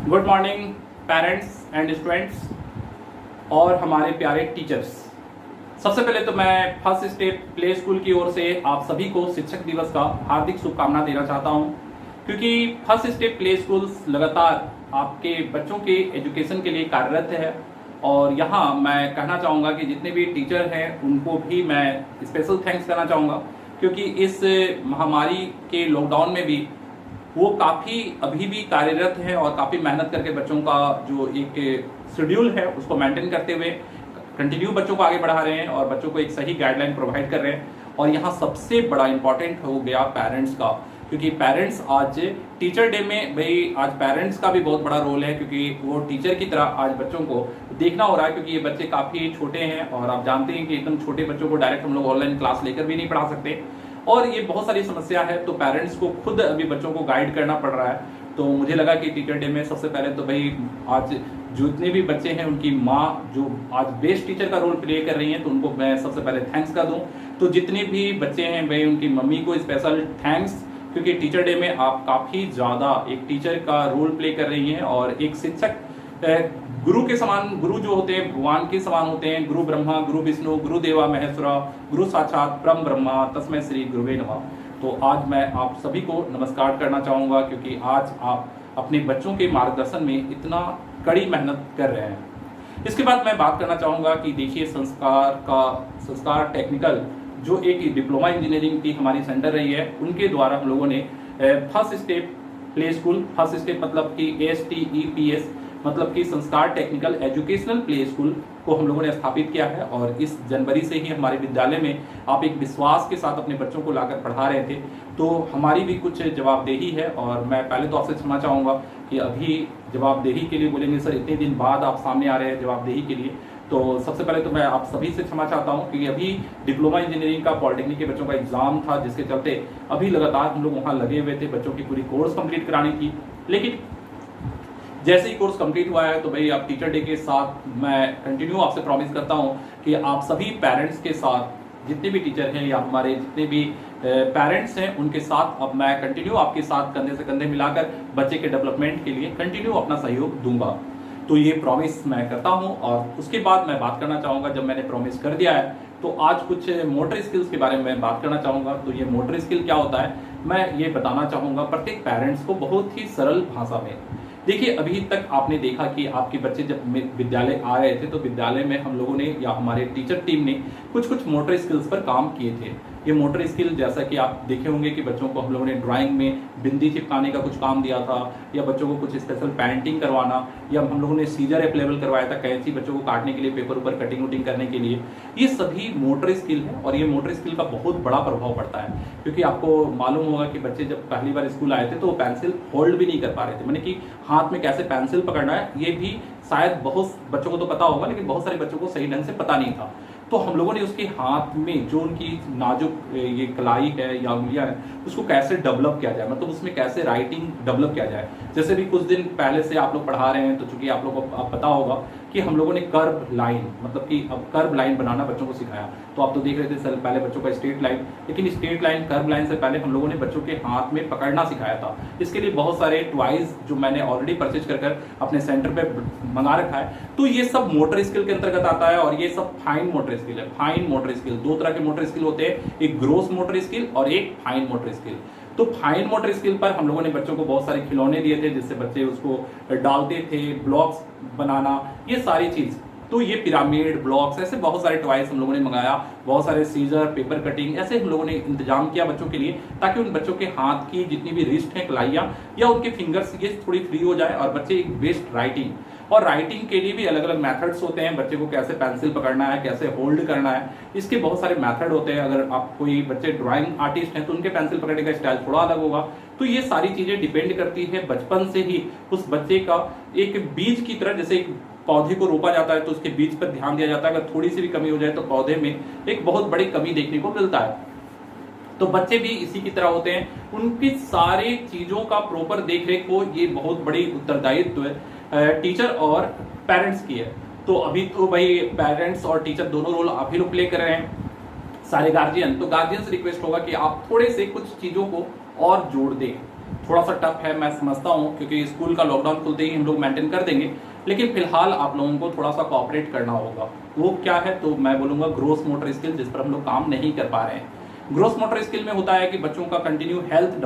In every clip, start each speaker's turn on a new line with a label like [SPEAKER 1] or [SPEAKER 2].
[SPEAKER 1] Good morning parents and students और हमारे प्यारे टीचर्स। सबसे पहले तो मैं फर्स्ट स्टेप प्ले स्कूल की ओर से आप सभी को शिक्षक दिवस का हार्दिक शुभकामना देना चाहता हूं, क्योंकि फर्स्ट स्टेप प्ले स्कूल लगातार आपके बच्चों के एजुकेशन के लिए कार्यरत है। और यहाँ मैं कहना चाहूँगा कि जितने भी टीचर हैं उनको भी मैं स्पेशल थैंक्स करना चाहूँगा, क्योंकि इस महामारी के लॉकडाउन में भी वो काफ़ी अभी भी कार्यरत हैं और काफ़ी मेहनत करके बच्चों का जो एक शेड्यूल है उसको मेंटेन करते हुए कंटिन्यू बच्चों को आगे बढ़ा रहे हैं और बच्चों को एक सही गाइडलाइन प्रोवाइड कर रहे हैं। और यहाँ सबसे बड़ा इंपॉर्टेंट हो गया पेरेंट्स का, क्योंकि पेरेंट्स आज टीचर डे में भाई आज पेरेंट्स का भी बहुत बड़ा रोल है, क्योंकि वो टीचर की तरह आज बच्चों को देखना हो रहा है, क्योंकि ये बच्चे काफ़ी छोटे हैं और आप जानते हैं कि एकदम छोटे बच्चों को डायरेक्ट हम लोग ऑनलाइन क्लास लेकर भी नहीं पढ़ा सकते और ये बहुत सारी समस्या है। तो पेरेंट्स को खुद अभी बच्चों को गाइड करना पड़ रहा है। तो मुझे लगा कि टीचर डे में सबसे पहले तो भाई आज जितने भी बच्चे हैं उनकी माँ जो आज बेस्ट टीचर का रोल प्ले कर रही हैं, तो उनको मैं सबसे पहले थैंक्स कर दूं। तो जितने भी बच्चे हैं भाई उनकी मम्मी को स्पेशल थैंक्स, क्योंकि टीचर डे में आप काफ़ी ज़्यादा एक टीचर का रोल प्ले कर रही हैं और एक शिक्षक गुरु के समान, गुरु जो होते हैं भगवान के समान होते हैं। गुरु ब्रह्मा गुरु विष्णु गुरु देवा महेश्वरा गुरु साक्षात परम ब्रह्मा तस्मै श्री गुरुवे नमः। तो आज मैं आप सभी को नमस्कार करना चाहूँगा, क्योंकि आज आप अपने बच्चों के मार्गदर्शन में इतना कड़ी मेहनत कर रहे हैं। इसके बाद मैं बात करना चाहूँगा कि देखिए संस्कार टेक्निकल जो एक डिप्लोमा इंजीनियरिंग की हमारी सेंटर रही है, उनके द्वारा हम लोगों ने first step play school, first step मतलब कि STEPS मतलब कि संस्कार टेक्निकल एजुकेशनल प्ले स्कूल को हम लोगों ने स्थापित किया है। और इस जनवरी से ही हमारे विद्यालय में आप एक विश्वास के साथ अपने बच्चों को लाकर पढ़ा रहे थे, तो हमारी भी कुछ जवाबदेही है। और मैं पहले तो आपसे क्षमा चाहूँगा कि अभी जवाबदेही के लिए बोलेंगे सर इतने दिन बाद आप सामने आ रहे हैं जवाबदेही के लिए, तो सबसे पहले तो मैं आप सभी से क्षमा चाहता हूं, क्योंकि अभी डिप्लोमा इंजीनियरिंग का पॉलिटेक्निक के बच्चों का एग्जाम था, जिसके चलते अभी लगातार हम लोग वहां लगे हुए थे बच्चों की पूरी कोर्स कंप्लीट कराने की। लेकिन जैसे ही कोर्स कंप्लीट हुआ है तो भाई अब टीचर डे के साथ मैं कंटिन्यू आपसे प्रॉमिस करता हूं कि आप सभी पेरेंट्स के साथ, जितने भी टीचर हैं या हमारे जितने भी पेरेंट्स हैं उनके साथ अब मैं कंटिन्यू आपके साथ कंधे से कंधे मिलाकर बच्चे के डेवलपमेंट के लिए कंटिन्यू अपना सहयोग दूंगा। तो ये प्रॉमिस मैं करता हूं। और उसके बाद मैं बात करना चाहूँगा, जब मैंने प्रॉमिस कर दिया है तो आज कुछ मोटर स्किल्स के बारे में मैं बात करना चाहूँगा। तो ये मोटर स्किल क्या होता है मैं ये बताना चाहूँगा प्रत्येक पेरेंट्स को बहुत ही सरल भाषा में। देखिए अभी तक आपने देखा कि आपके बच्चे जब विद्यालय आ रहे थे तो विद्यालय में हम लोगों ने या हमारे टीचर टीम ने कुछ मोटर स्किल्स पर काम किए थे। ये मोटर स्किल जैसा कि आप देखे होंगे कि बच्चों को हम लोगों ने ड्राइंग में बिंदी चिपकाने का कुछ काम दिया था, या बच्चों को कुछ स्पेशल पेंटिंग करवाना, या हम लोगों ने सीजर अवेलेबल करवाया था, कैंची बच्चों को काटने के लिए, पेपर ऊपर कटिंग वटिंग करने के लिए। ये सभी मोटर स्किल है और ये मोटर स्किल का बहुत बड़ा प्रभाव पड़ता है, क्योंकि आपको मालूम होगा कि बच्चे जब पहली बार स्कूल आए थे तो वो पेंसिल होल्ड भी नहीं कर पा रहे थे, मैंने कि हाथ में कैसे पेंसिल पकड़ना है ये भी शायद बहुत बच्चों को तो पता होगा, लेकिन बहुत सारे बच्चों को सही ढंग से पता नहीं था। तो हम लोगों ने उसके हाथ में जो उनकी नाजुक ये कलाई है या उंगलियां हैं उसको कैसे डेवलप किया जाए, मतलब उसमें कैसे राइटिंग डेवलप किया जाए। जैसे भी कुछ दिन पहले से आप लोग पढ़ा रहे हैं, तो चूंकि आप लोगों को पता होगा कि हम लोगों ने कर्व लाइन मतलब कि अब कर्व लाइन बनाना बच्चों को सिखाया। तो आप तो देख रहे थे सर पहले बच्चों का स्ट्रेट लाइन, लेकिन स्ट्रेट लाइन कर्व लाइन से पहले हम लोगों ने बच्चों के हाथ में पकड़ना सिखाया था। इसके लिए बहुत सारे टॉयज जो मैंने ऑलरेडी परचेज कर अपने सेंटर पे मंगा रखा है। तो ये सब मोटर स्किल के अंतर्गत आता है और ये सब फाइन मोटर स्किल है। फाइन मोटर स्किल, दो तरह के मोटर स्किल होते हैं, एक ग्रोस मोटर स्किल और एक फाइन मोटर स्किल। तो फाइन मोटर स्किल पर हम लोगों ने बच्चों को बहुत सारे खिलौने दिए थे, जिससे बच्चे उसको डालते थे, ब्लॉक्स बनाना, ये सारी चीज। तो ये पिरामिड ब्लॉक्स ऐसे बहुत सारे टॉयज हम लोगों ने मंगाया, बहुत सारे सीजर, पेपर कटिंग, ऐसे हम लोगों ने इंतजाम किया बच्चों के लिए, ताकि उन बच्चों के हाथ की जितनी भी रिस्ट है, कलाइयाँ या उनके फिंगर्स ये थोड़ी फ्री हो जाए और बच्चे एक बेस्ट राइटिंग, और राइटिंग के लिए भी अलग अलग मेथड्स होते हैं। बच्चे को कैसे पेंसिल पकड़ना है, कैसे होल्ड करना है, इसके बहुत सारे मेथड होते हैं। अगर आप कोई बच्चे ड्राइंग आर्टिस्ट हैं तो उनके पेंसिल पकड़ने का स्टाइल थोड़ा अलग होगा। तो ये सारी चीजें डिपेंड करती है बचपन से ही उस बच्चे का एक बीज की तरह, जैसे एक पौधे को रोपा जाता है तो उसके बीज पर ध्यान दिया जाता है। अगर थोड़ी सी भी कमी हो जाए तो पौधे में एक बहुत बड़ी कमी देखने को मिलता है। तो बच्चे भी इसी की तरह होते हैं, उनकी सारी चीजों का प्रॉपर देखरेख को ये बहुत बड़ी उत्तरदायित्व है टीचर और पेरेंट्स की है। तो अभी तो भाई पेरेंट्स और टीचर दोनों रोल आप ही लोग प्ले कर रहे हैं, सारे गार्जियन। तो गार्जियन से रिक्वेस्ट होगा कि आप थोड़े से कुछ चीजों को और जोड़ दें, थोड़ा सा टफ है, मैं समझता हूँ, क्योंकि स्कूल का लॉकडाउन खुलते ही हम लोग मेंटेन कर देंगे, लेकिन फिलहाल आप लोगों को थोड़ा सा कोऑपरेट करना होगा। वो क्या है, तो मैं बोलूँगा ग्रोस मोटर स्किल, जिस पर हम लोग काम नहीं कर पा रहे हैं। ग्रोस मोटर स्किल में होता है कि बच्चों का कंटिन्यू हेल्थ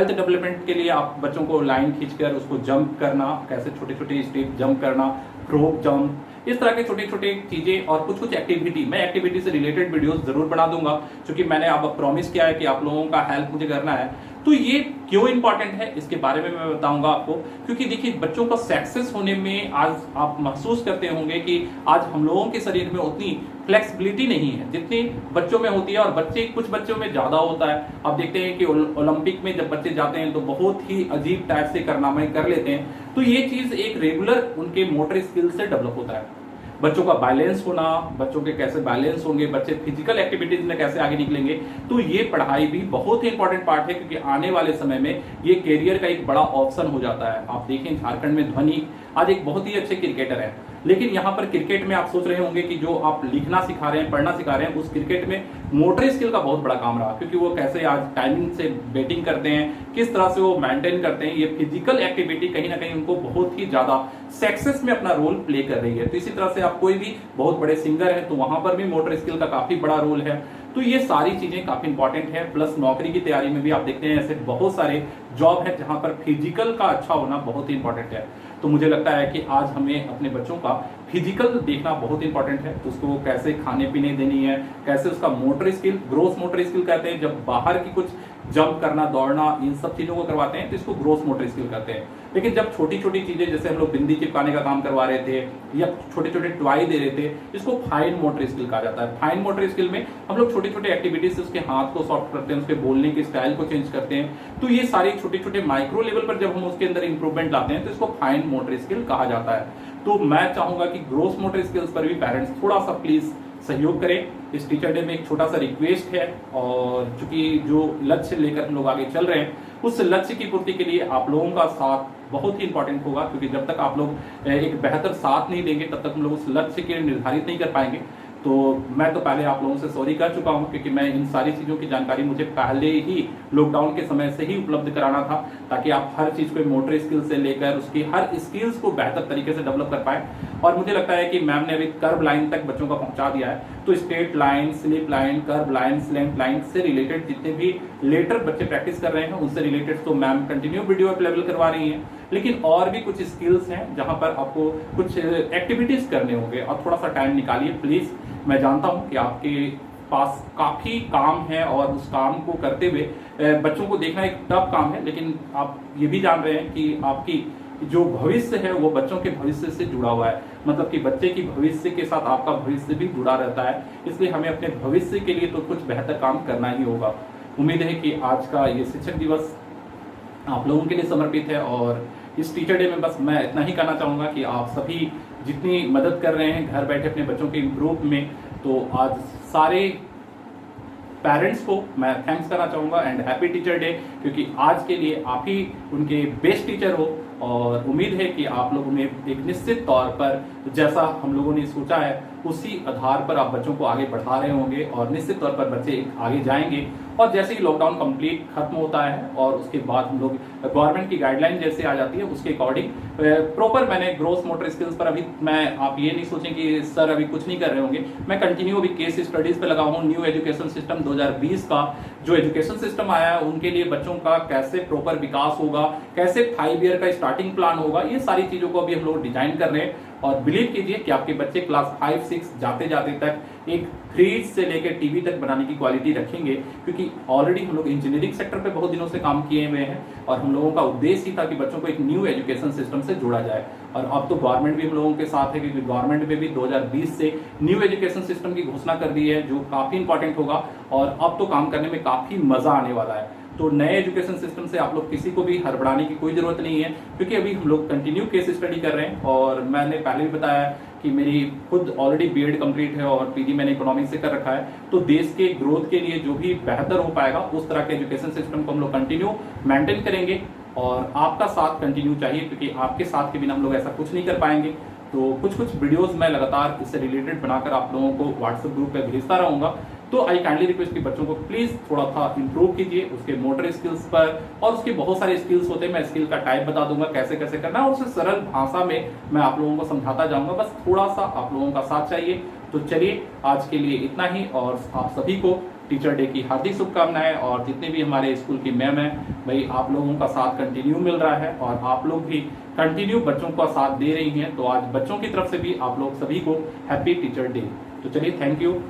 [SPEAKER 1] डेवलपमेंट के लिए आप बच्चों को लाइन खींचकर उसको जंप करना, कैसे छोटे छोटे स्टेप जंप करना, फ्रॉग जंप, इस तरह के छोटे छोटे चीजें और कुछ कुछ एक्टिविटी, मैं एक्टिविटी से रिलेटेड वीडियोस जरूर बना दूंगा, क्योंकि मैंने अब प्रॉमिस किया है कि आप लोगों का हेल्प मुझे करना है। तो ये क्यों इंपॉर्टेंट है इसके बारे में मैं बताऊंगा आपको, क्योंकि देखिए बच्चों का सक्सेस होने में आज आप महसूस करते होंगे कि आज हम लोगों के शरीर में उतनी फ्लेक्सिबिलिटी नहीं है जितनी बच्चों में होती है, और कुछ बच्चों में ज्यादा होता है। आप देखते हैं कि ओलंपिक में जब बच्चे जाते हैं तो बहुत ही अजीब टाइप से कारनामे कर लेते हैं। तो ये चीज एक रेगुलर उनके मोटर स्किल से डेवलप होता है। बच्चों का बैलेंस होना, बच्चों के कैसे बैलेंस होंगे, बच्चे फिजिकल एक्टिविटीज में कैसे आगे निकलेंगे, तो ये पढ़ाई भी बहुत ही इंपॉर्टेंट पार्ट है, क्योंकि आने वाले समय में ये कैरियर का एक बड़ा ऑप्शन हो जाता है। आप देखें झारखंड में ध्वनि आज एक बहुत ही अच्छे क्रिकेटर है, लेकिन यहाँ पर क्रिकेट में आप सोच रहे होंगे कि जो आप लिखना सिखा रहे हैं, पढ़ना सिखा रहे हैं, उस क्रिकेट में मोटर स्किल का बहुत बड़ा काम रहा, क्योंकि वो कैसे आज टाइमिंग से बैटिंग करते हैं, किस तरह से वो मेंटेन करते हैं, ये फिजिकल एक्टिविटी कहीं ना कहीं उनको बहुत ही ज्यादा सक्सेस में अपना रोल प्ले कर रही है। तो इसी तरह से आप कोई भी बहुत बड़े सिंगर है तो वहां पर भी मोटर स्किल का काफी बड़ा रोल है। तो ये सारी चीजें काफी इंपॉर्टेंट है। प्लस नौकरी की तैयारी में भी आप देखते हैं ऐसे बहुत सारे जॉब है जहां पर फिजिकल का अच्छा होना बहुत ही इंपॉर्टेंट है। तो मुझे लगता है कि आज हमें अपने बच्चों का फिजिकल देखना बहुत इंपॉर्टेंट है। तो उसको कैसे खाने पीने देनी है, कैसे उसका motor skill, gross motor skill कहते हैं, जब बाहर की कुछ जंप करना, दौड़ना, इन सब चीजों को करवाते हैं तो इसको ग्रोस मोटर स्किल कहते हैं। लेकिन जब छोटी छोटी चीजें, जैसे हम लोग बिंदी चिपकाने का काम करवा रहे थे या छोटे छोटे टॉय दे रहे थे, इसको फाइन मोटर स्किल कहा जाता है। फाइन मोटर स्किल में हम लोग छोटे छोटे एक्टिविटीज से उसके हाथ को सॉफ्ट करते हैं, उसके बोलने के स्टाइल को चेंज करते हैं। तो ये सारे छोटे छोटे माइक्रो लेवल पर जब हम उसके अंदर इंप्रूवमेंट लाते हैं तो इसको फाइन मोटर स्किल कहा जाता है। तो मैं चाहूंगा कि ग्रोस मोटर स्किल्स पर भी पेरेंट्स थोड़ा सा प्लीज सहयोग करें। इस टीचर डे में एक छोटा सा रिक्वेस्ट है, और चूंकि जो लक्ष्य लेकर हम लोग आगे चल रहे हैं उस लक्ष्य की पूर्ति के लिए आप लोगों का साथ बहुत ही इंपॉर्टेंट होगा, क्योंकि जब तक आप लोग एक बेहतर साथ नहीं देंगे तब तक हम लोग उस लक्ष्य के निर्धारित नहीं कर पाएंगे। तो मैं तो पहले आप लोगों से सॉरी कर चुका हूं, क्योंकि मैं इन सारी चीज़ों की जानकारी मुझे पहले ही लॉकडाउन के समय से ही उपलब्ध कराना था, ताकि आप हर चीज़ को मोटर स्किल से लेकर उसकी हर स्किल्स को बेहतर तरीके से डेवलप कर पाए। और मुझे लगता है कि मैम ने अभी कर्व लाइन तक बच्चों का पहुंचा दिया है। तो straight line, slip line, curve line, slant line से रिलेटेड जितने भी लेटर बच्चे प्रैक्टिस कर रहे हैं उनसे रिलेटेड तो मैम कंटिन्यू वीडियो अवेलेबल करवा रही हैं। लेकिन और भी कुछ स्किल्स हैं जहां पर आपको कुछ एक्टिविटीज करने होंगे, और थोड़ा सा टाइम निकालिए प्लीज। मैं जानता हूं कि आपके पास काफी काम है और उस काम को करते हुए बच्चों को देखना एक टफ काम है, लेकिन आप ये भी जान रहे हैं कि आपकी जो भविष्य है वो बच्चों के भविष्य से जुड़ा हुआ है, मतलब कि बच्चे की भविष्य के साथ आपका भविष्य भी जुड़ा रहता है। इसलिए हमें अपने भविष्य के लिए तो कुछ बेहतर काम करना ही होगा। उम्मीद है कि आज का ये शिक्षक दिवस आप लोगों के लिए समर्पित है, और इस टीचर डे में बस मैं इतना ही कहना चाहूँगा कि आप सभी जितनी मदद कर रहे हैं घर बैठे अपने बच्चों के इम्प्रूव में, तो आज सारे पेरेंट्स को मैं थैंक्स करना चाहूँगा एंड हैप्पी टीचर डे, क्योंकि आज के लिए आप ही उनके बेस्ट टीचर हो। और उम्मीद है कि आप लोगों ने एक निश्चित तौर पर जैसा हम लोगों ने सोचा है उसी आधार पर आप बच्चों को आगे बढ़ा रहे होंगे, और निश्चित तौर पर बच्चे आगे जाएंगे। और जैसे ही लॉकडाउन कंप्लीट खत्म होता है और उसके बाद हम लोग गवर्नमेंट की गाइडलाइन जैसे आ जाती है उसके अकॉर्डिंग प्रॉपर मैंने ग्रोस मोटर स्किल्स पर अभी मैं, आप ये नहीं सोचें कि सर अभी कुछ नहीं कर रहे होंगे, मैं कंटिन्यू अभी केस स्टडीज पे लगा हूँ। न्यू एजुकेशन सिस्टम 2020 का जो एजुकेशन सिस्टम आया है उनके लिए बच्चों का कैसे प्रॉपर विकास होगा, कैसे 5 ईयर का स्टार्टिंग प्लान होगा, ये सारी चीजों को अभी हम लोग डिजाइन कर रहे हैं। और बिलीव कीजिए कि आपके बच्चे क्लास 5-6 जाते जाते तक एक फ्रिज से लेकर टीवी तक बनाने की क्वालिटी रखेंगे, क्योंकि ऑलरेडी हम लोग इंजीनियरिंग सेक्टर पे बहुत दिनों से काम किए हुए हैं, और हम लोगों का उद्देश्य ही था कि बच्चों को एक न्यू एजुकेशन सिस्टम से जोड़ा जाए। और अब तो गवर्नमेंट भी हम लोगों के साथ है, क्योंकि गवर्नमेंट ने भी 2020 से न्यू एजुकेशन सिस्टम की घोषणा कर दी है, जो काफी इंपॉर्टेंट होगा, और अब तो काम करने में काफी मजा आने वाला है। तो नए एजुकेशन सिस्टम से आप लोग किसी को भी हड़बड़ाने की कोई जरूरत नहीं है, क्योंकि अभी हम लोग कंटिन्यू केस स्टडी कर रहे हैं। और मैंने पहले भी बताया कि मेरी खुद ऑलरेडी बीएड कंप्लीट है और पीजी मैंने इकोनॉमिक्स से कर रखा है। तो देश के ग्रोथ के लिए जो भी बेहतर हो पाएगा उस तरह के एजुकेशन सिस्टम को हम लोग कंटिन्यू मेंटेन करेंगे, और आपका साथ कंटिन्यू चाहिए, क्योंकि आपके साथ के बिना हम लोग ऐसा कुछ नहीं कर पाएंगे। तो कुछ वीडियोस मैं लगातार इससे रिलेटेड बनाकर आप लोगों को व्हाट्सएप ग्रुप पे भेजता रहूंगा। तो आई काइंडली रिक्वेस्ट कि बच्चों को प्लीज थोड़ा सा इंप्रूव कीजिए उसके मोटर स्किल्स पर, और उसके बहुत सारे स्किल्स होते हैं, मैं स्किल का टाइप बता दूंगा कैसे कैसे करना है, और उसे सरल भाषा में मैं आप लोगों को समझाता जाऊंगा। बस थोड़ा सा आप लोगों का साथ चाहिए। तो चलिए आज के लिए इतना ही, और आप सभी को टीचर डे की हार्दिक शुभकामनाएं। और जितने भी हमारे स्कूल की मैम है भाई, आप लोगों का साथ कंटिन्यू मिल रहा है और आप लोग भी कंटिन्यू बच्चों का साथ दे रही हैं, तो आज बच्चों की तरफ से भी आप लोग सभी को हैप्पी टीचर डे। तो चलिए, थैंक यू।